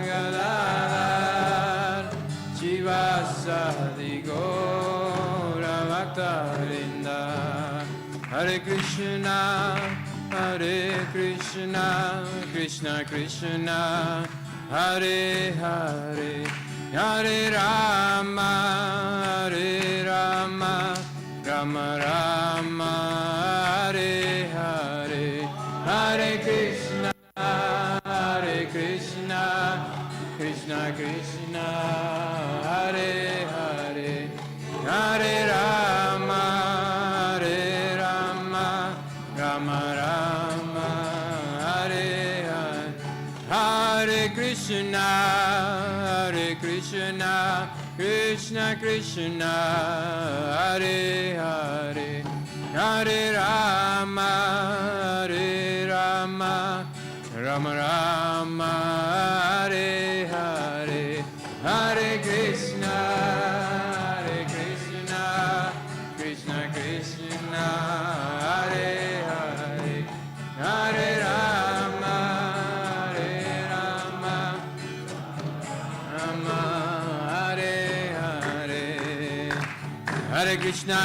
Gadadhar Shivasadi Gaura Bhakta Vrinda Hare Krishna Hare Krishna, Krishna Krishna, Hare Hare, Hare Rama, Hare Rama, Rama Rama, Hare Hare, Hare Krishna, Hare Krishna, Krishna Krishna, Hare Hare, Hare Rama, Hare Rama, Rama Rama, Hare Hare, Hare Krishna, Hare Krishna, Krishna Krishna, Hare Hare, Hare Rama, Hare Rama, Rama Rama, Hare Hare, Hare Krishna, Hare Krishna, Krishna Krishna, Hare Hare, Hare Rama, Hare Rama, Rama Hare Hare, Hare Krishna,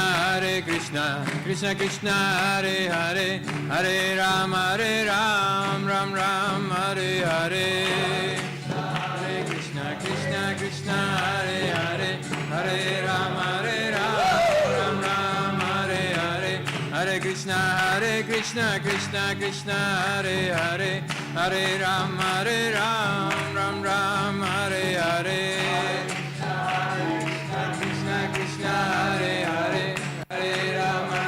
Krishna Krishna, Hare Hare, Hare Rama, Ram Ram, Hare Hare, Hare Krishna, Krishna, Hare Hare, Hare Rama, Ram Ram, Hare Hare, Hare Krishna, Krishna Krishna, Hare Hare, Hare Rama, Ram Ram, Hare Hare, Krishna Krishna, Hare Hare, Hare Rama,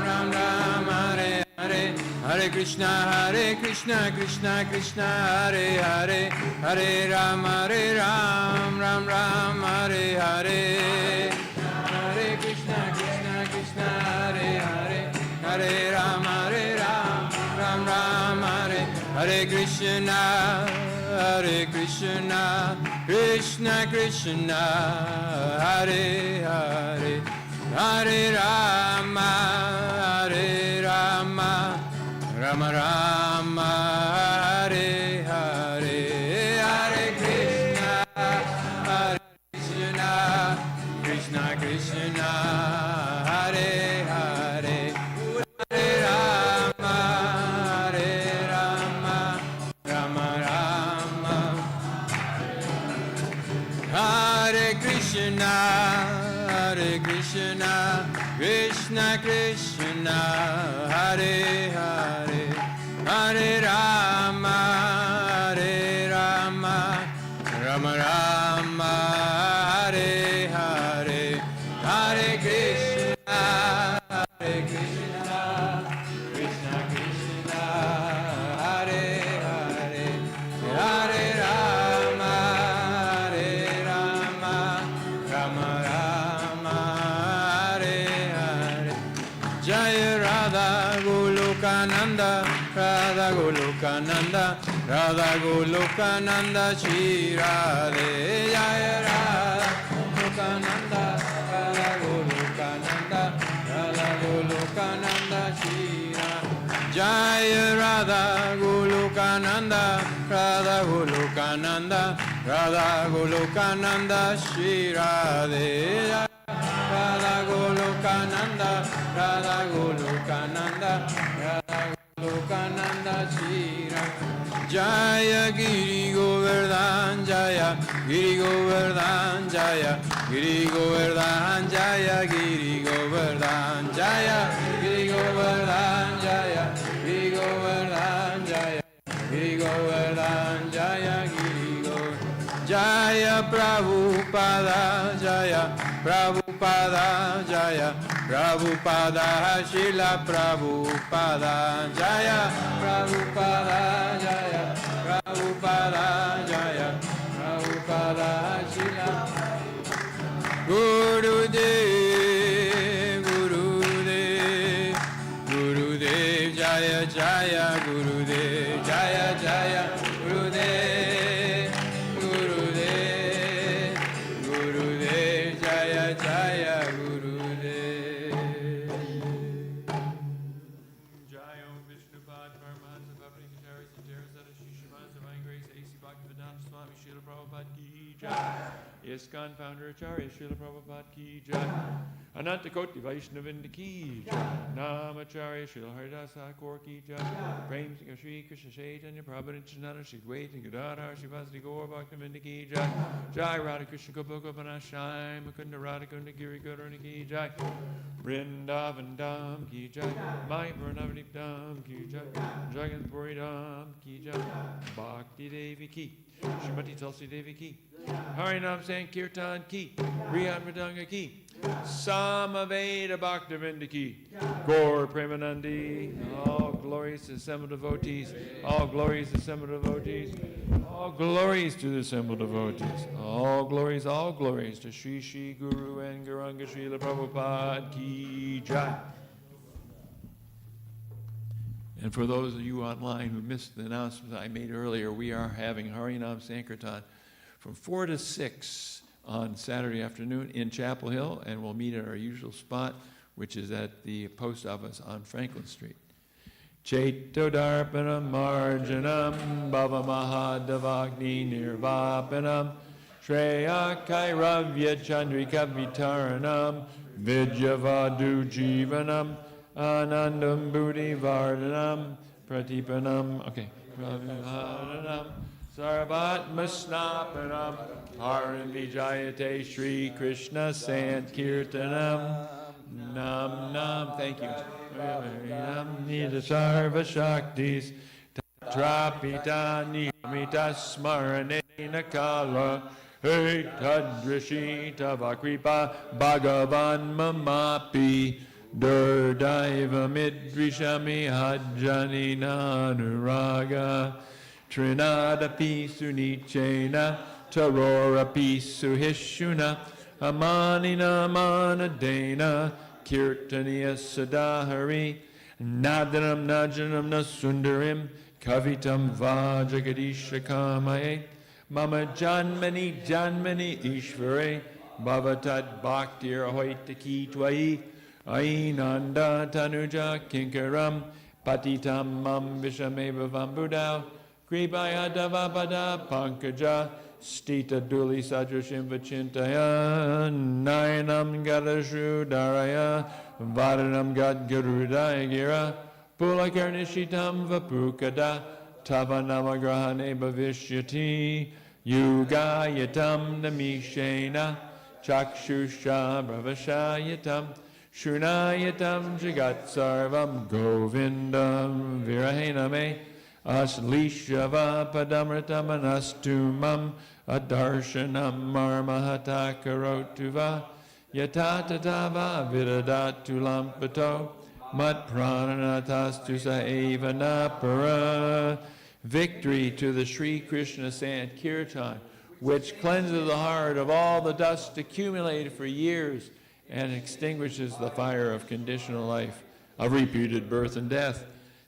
Ram Ram, Hare Hare, Hare Krishna, Krishna Krishna, Hare Hare, Hare Rama, Ram Ram, Hare Hare, Hare Krishna, Krishna, Hare Hare, Hare Rama, Ram Ram, Hare Hare Krishna, Krishna Krishna, Hare Hare, Hare Rama, Rama Rama, Hare Hare, Hare Krishna, Krishna Krishna, Hare Hare, Hare Rama, Rama Rama, Hare Krishna, Krishna Krishna, Hare Hare, Hare Rama, Rama Rama, Hare Hare, Hare Krishna, Krishna Krishna, Hare Hare, Hare Rama, Jaya Radha Golokananda, Radha Golokananda, Radha Golokananda Shri Radhe. Jaya Radha Golokananda, Radha Golokananda, Radha Golokananda Shri Radhe. Jaya Radha Golokananda, Radha Golokananda, Radha Golokananda Shri Radhe. Radha Golokananda, Radha Golokananda, Radha Golokananda Shri Radhe. Jaya Giri Govardhan Jaya, Giri Govardhan Jaya, Giri Govardhan Jaya, Giri Govardhan Jaya, Giri Govardhan Jaya, Giri Govardhan Jaya, Giri Govardhan Jaya, Giri Govardhan Jaya Prabhupada Jaya, Prabhupada Jaya, Prabhupada Srila Prabhupada Jaya, Prabhupada Jaya, Prabhupada Jaya, Prabhupada Srila Gurudev, Gurudev, Gurudev Jaya Jaya, Gurudev Jaya Jaya, Gurudev, Gurudev, Gurudev Jaya Jaya, Gurudev. Jai Om Vishnupad Paramahansa Bhavani Kachari Satara Sada Shishiman Divine Grace A.C. Bhaktivedanta Swami Srila Prabhupada Ki Jai. ISKCON founder Acharya Srila Prabhupada Ki Jai. Ananta Koti Vaishnavinda Ki Jai. Namacharya Srila Haridas Thakur Ki Jai. Prem Singh Shri Krishna Chaitanya Prabhu Nityananda Shri Dvaita Gadadhar Shivasati Gaur Bhaktivinda Ki Jai. Jai Radha Krishna Gopaka Panashai Mukunda Radha Kunda Giri Gaurani Ki Jai. Vrindavan Dham Ki Jai. Mai Pranavadip Dham Ki Jai. Jagan Puri Dham Ki Jai. Bhakti Devi Ki. Srimati Tulsi Devi Ki. Harinam Sankirtan Ki. Riyad Mridanga Ki. Samaveda Bhaktivinda Ki. Gaur Premanandi. All glories to the assembled devotees. All glories to the assembled devotees. All glories to the assembled devotees. All glories to Sri Sri Guru and Gauranga Srila Prabhupada Ki Jai. And for those of you online who missed the announcement I made earlier, we are having Harinam Sankirtan from 4 to 6 on Saturday afternoon in Chapel Hill, and we'll meet at our usual spot, which is at the post office on Franklin Street. Chaitodarpanam marjanam bhava mahadavagni nirvapanam shreya kairavya chandrika vitaranam vidyavadu jivanam anandam buddhi vardhanam pratipanam. Okay. Pratipanam sarvatma snapanam haran vijayate Shri Krishna Sankirtanam nam nam. Thank you. Nida sarva shaktis tatrapita niyamita smarane nakala hey tadrishita vakripa bhagavan mamapi durdaiva midrishami hajjani nanuraga trinadapi sunichena tarorapi suhishuna amanina manadena kirtaniya sadahari nadanam najanam nasundarim kavitam vajagadisha kamaye mama janmani janmani ishvare bhavatad bhaktir ahoitaki tvai ainanda tanuja kinkaram patitam mam vishameva vambudau kripaya davapada pankaja stita duli sadrashim vachintaya nayanam gadashu daraya vadanam gad garudaya gira pulakarnishitam vapukada tavanamagrahane bhavishyati yugayatam namishena chakshusha bhavashayatam shunayatam jagat sarvam govindam virahename aslishava padamritam anastumam adarshanam marmahata karotuva yatatatava vidadatulam pato mat prananatas eva napara. Victory to the Sri Krishna Sankirtan, which cleanses the heart of all the dust accumulated for years and extinguishes the fire of conditional life. of reputed birth and death.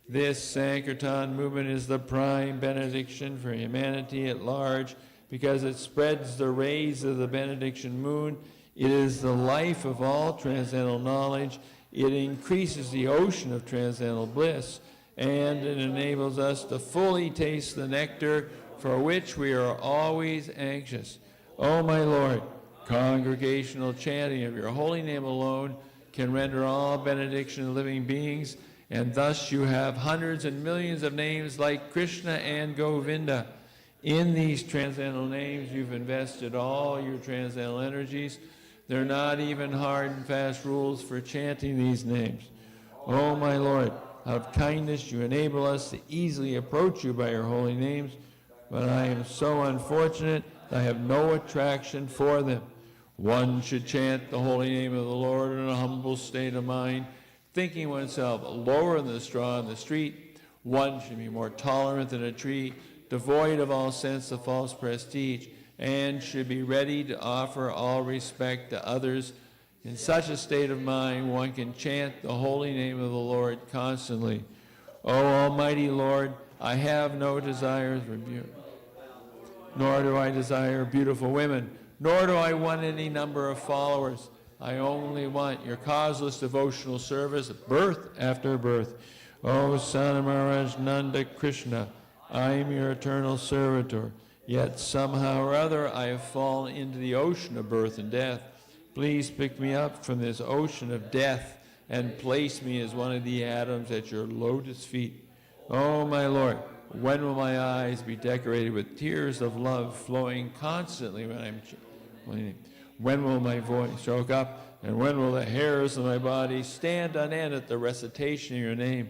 This Sankirtan movement is the prime benediction for humanity at large because it spreads the rays of the benediction moon. It is the life of all transcendental knowledge. It increases the ocean of transcendental bliss, and it enables us to fully taste the nectar for which we are always anxious. O my Lord, congregational chanting of your holy name alone can render all benediction living beings, and thus you have hundreds and millions of names like Krishna and Govinda. In these transcendental names, you've invested all your transcendental energies. They're not even hard and fast rules for chanting these names. Oh, my Lord, out of kindness, you enable us to easily approach you by your holy names, but I am so unfortunate that I have no attraction for them. One should chant the holy name of the Lord in a humble state of mind, thinking oneself lower than the straw in the street. One should be more tolerant than a tree, devoid of all sense of false prestige, and should be ready to offer all respect to others. In such a state of mind, one can chant the holy name of the Lord constantly. O Almighty Lord, I have no desires for beauty, nor do I desire beautiful women, nor do I want any number of followers. I only want your causeless devotional service, birth after birth. O Son of Maharaj Nanda Krishna, I am your eternal servitor. Yet somehow or other I have fallen into the ocean of birth and death. Please pick me up from this ocean of death and place me as one of the atoms at your lotus feet. Oh, my Lord, when will my eyes be decorated with tears of love flowing constantly when I'm chanting? When will my voice choke up, and when will the hairs of my body stand on end at the recitation of your name?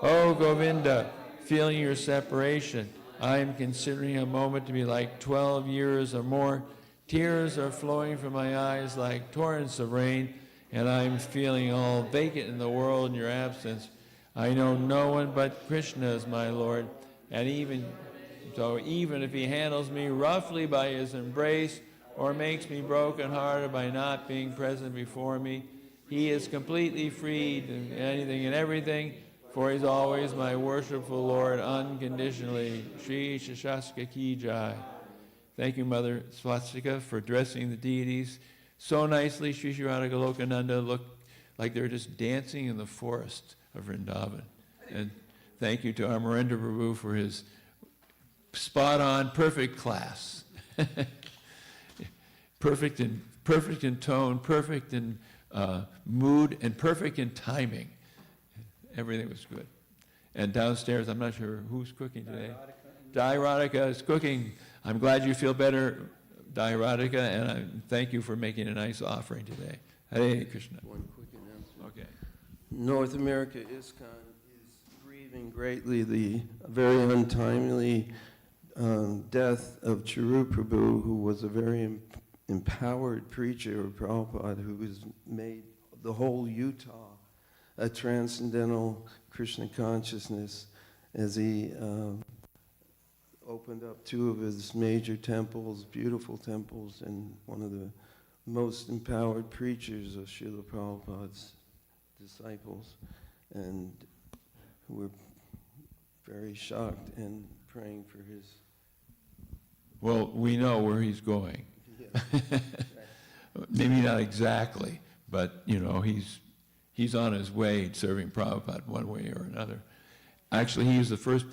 Oh, Govinda, feeling your separation, I am considering a moment to be like 12 years or more. Tears are flowing from my eyes like torrents of rain, and I'm feeling all vacant in the world in your absence. I know no one but Krishna is my Lord, and even if he handles me roughly by his embrace or makes me brokenhearted by not being present before me, he is completely freed in anything and everything, for he's always my worshipful Lord unconditionally. Shri Shashaska Ki Jai. Thank you, Mother Swastika, for addressing the deities so nicely. Shri Shri Radha Golokananda looked like they were just dancing in the forest of Vrindavan. And thank you to Amarendra Prabhu for his spot-on, perfect class. Perfect in tone, perfect in mood, and perfect in timing. Everything was good. And downstairs, I'm not sure who's cooking today. Radhika is cooking. I'm glad you feel better, Radhika, and I thank you for making a nice offering today. Hare Krishna. One quick announcement. Okay. North America ISKCON is grieving greatly the very untimely death of Chiru Prabhu, who was a very empowered preacher of Prabhupada, who has made the whole Utah a transcendental Krishna consciousness, as he opened up two of his major temples, beautiful temples, and one of the most empowered preachers of Srila Prabhupada's disciples. And we're very shocked and praying for his... Well, we know where he's going. Yeah. Maybe not exactly, but, you know, he's on his way serving Prabhupada one way or another. Actually, he was the first